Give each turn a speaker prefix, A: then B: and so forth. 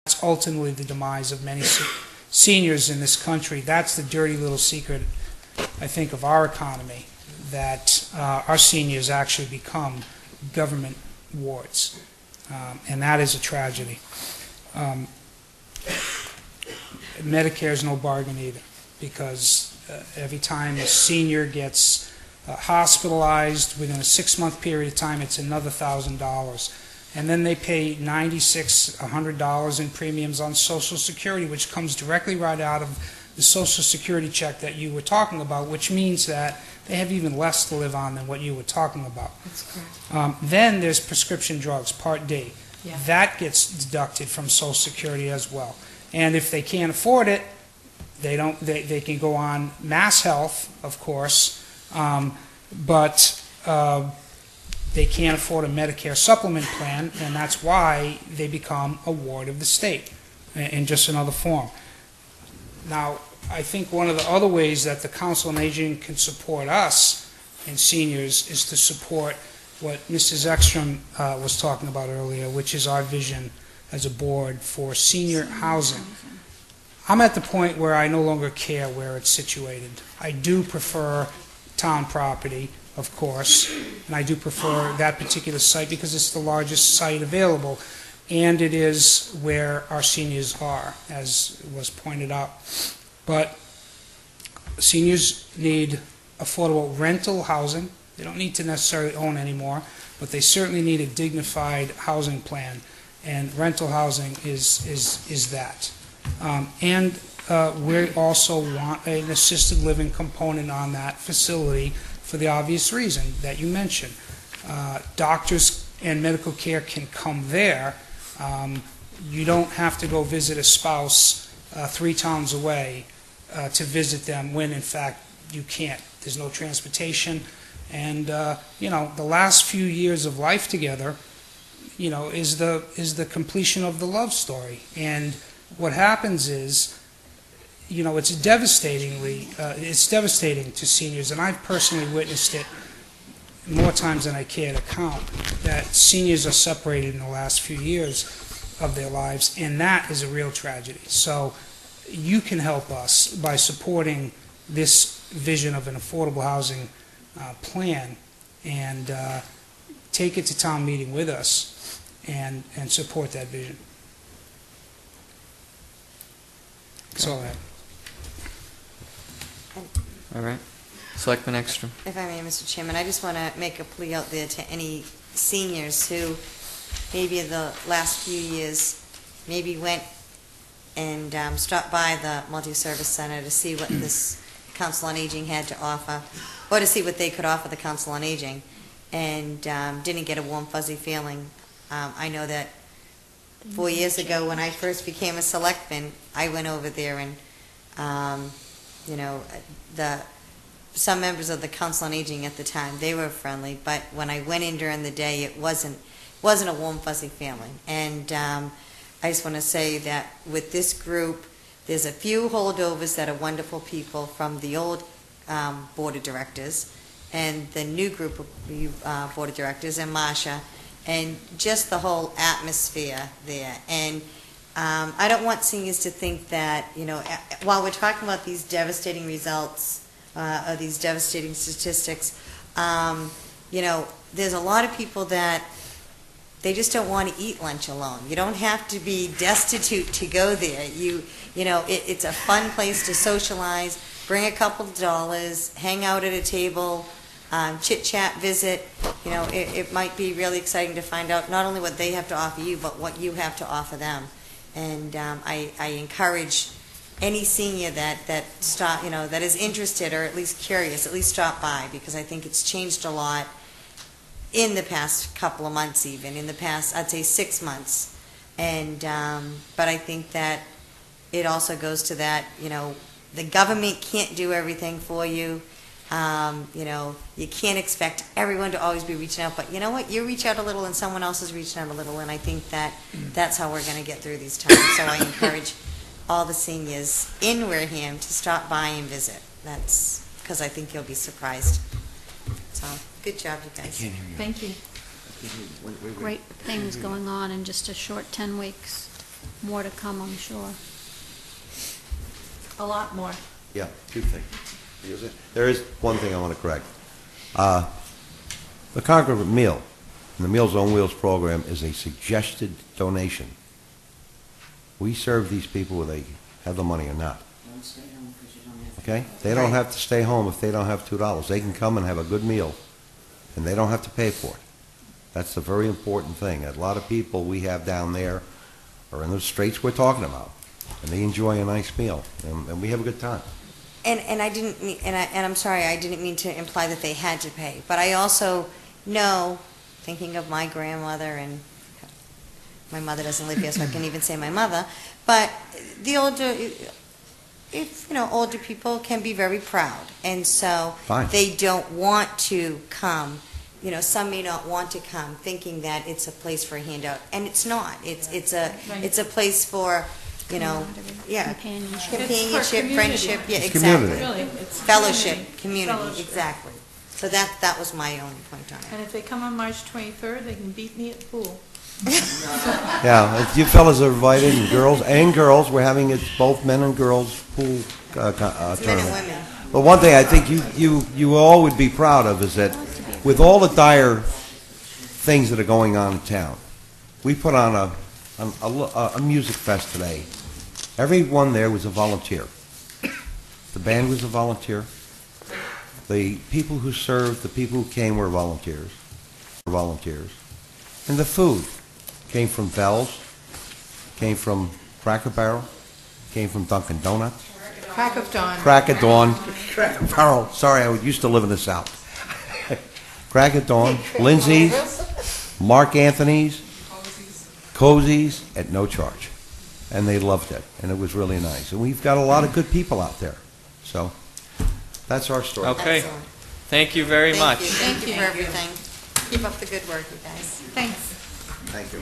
A: That's ultimately the demise of many seniors in this country. That's the dirty little secret, I think, of our economy, that our seniors actually become government wards. And that is a tragedy. Medicare is no bargain either, because every time a senior gets hospitalized within a 6-month period of time, it's another $1,000. And then they pay $96, $100 in premiums on Social Security, which comes directly right out of the Social Security check that you were talking about, which means that they have even less to live on than what you were talking about.
B: That's correct.
A: Then there's prescription drugs, Part D.
B: Yeah.
A: That gets deducted from Social Security as well. And if they can't afford it, they can go on Mass Health, of course, but they can't afford a Medicare supplement plan, and that's why they become a ward of the state in just another form. Now, I think one of the other ways that the Council on Aging can support us and seniors is to support what Mrs. Ekstrom was talking about earlier, which is our vision as a board for senior housing. I'm at the point where I no longer care where it's situated. I do prefer town property, of course, and I do prefer that particular site because it's the largest site available, and it is where our seniors are, as was pointed out. But seniors need affordable rental housing. They don't need to necessarily own anymore, but they certainly need a dignified housing plan, and rental housing is that. And we also want an assisted living component on that facility for the obvious reason that you mentioned. Doctors and medical care can come there. You don't have to go visit a spouse 3 towns away to visit them when, in fact, you can't. There's no transportation. And, the last few years of life together, is the completion of the love story. And what happens is, it's devastating to seniors, and I've personally witnessed it more times than I care to count, that seniors are separated in the last few years of their lives, and that is a real tragedy. So you can help us by supporting this vision of an affordable housing plan, and take it to town meeting with us and support that vision. That's all I have.
C: All right. Selectman Ekstrom.
B: If I may, Mr. Chairman, I just want to make a plea out there to any seniors who maybe in the last few years maybe went and stopped by the multi-service center to see what this Council on Aging had to offer, or to see what they could offer the Council on Aging, and didn't get a warm, fuzzy feeling. I know that 4 years ago when I first became a selectman, I went over there and, some members of the Council on Aging at the time, they were friendly, but when I went in during the day, it wasn't a warm, fuzzy feeling. And I just want to say that with this group, there's a few holdovers that are wonderful people from the old Board of Directors, and the new group of Board of Directors, and Marsha, and just the whole atmosphere there. And I don't want seniors to think that, while we're talking about these devastating results, or these devastating statistics, there's a lot of people that they just don't want to eat lunch alone. You don't have to be destitute to go there. It's a fun place to socialize, bring a couple of dollars, hang out at a table, chit-chat, visit. It might be really exciting to find out not only what they have to offer you, but what you have to offer them. And I encourage any senior that is interested or at least curious, at least stop by, because I think it's changed a lot in the past couple of months, even in the past, I'd say 6 months. And but I think that it also goes to that, the government can't do everything for you. You can't expect everyone to always be reaching out, but you know what? You reach out a little and someone else is reaching out a little, and I think that that's how we're going to get through these times. So I encourage all the seniors in Wareham to stop by and visit. That's because I think you'll be surprised. So, good job, you guys.
C: I can't hear you.
D: Thank you. Great things going on in just a short 10 weeks. more to come, I'm sure.
E: A lot more.
F: Yeah, two things. There is one thing I want to correct. The Concord meal, and the Meals on Wheels program is a suggested donation. We serve these people whether they have the money or not. Okay? They don't have to stay home if they don't have $2. They can come and have a good meal, and they don't have to pay for it. That's a very important thing. A lot of people we have down there are in the straits we're talking about, and they enjoy a nice meal, and we have a good time.
B: And I didn't mean, and I'm sorry, I didn't mean to imply that they had to pay, but I also know, thinking of my grandmother, and my mother doesn't live here, so I can't even say my mother, but the older, older people can be very proud, and so
F: Fine.
B: they don't want to come. Some may not want to come, thinking that it's a place for a handout, and it's not. It's a place for, yeah, companionship, friendship, yeah,
F: It's
B: exactly.
F: community.
E: Really, it's
B: Fellowship, community,
E: Fellowship.
B: exactly. So that was my only point on
E: And
B: it.
E: if they come on March 23rd, they can beat me at pool.
F: Yeah, if you fellas are invited, and girls, we're having it both men and girls pool
B: It's men and
F: tournament.
B: women.
F: But one thing I think you all would be proud of is that with all the dire things that are going on in town, we put on a music fest today. Everyone there was a volunteer. The band was a volunteer. The people who served, the people who came were volunteers. And the food came from Bell's, came from Cracker Barrel, came from Dunkin' Donuts.
E: Crack of dawn.
F: Crack of Dawn. Cracker Barrel. Sorry, I used to live in the South. Crack of Dawn, Lindsay's, Mark Anthony's, Cozy's at no charge. And they loved it, and it was really nice. And we've got a lot of good people out there. So that's our story.
C: Okay.
B: Excellent.
C: Thank you very much.
B: Thank you for everything. Keep up the good work, you guys.
E: Thanks.
F: Thank you.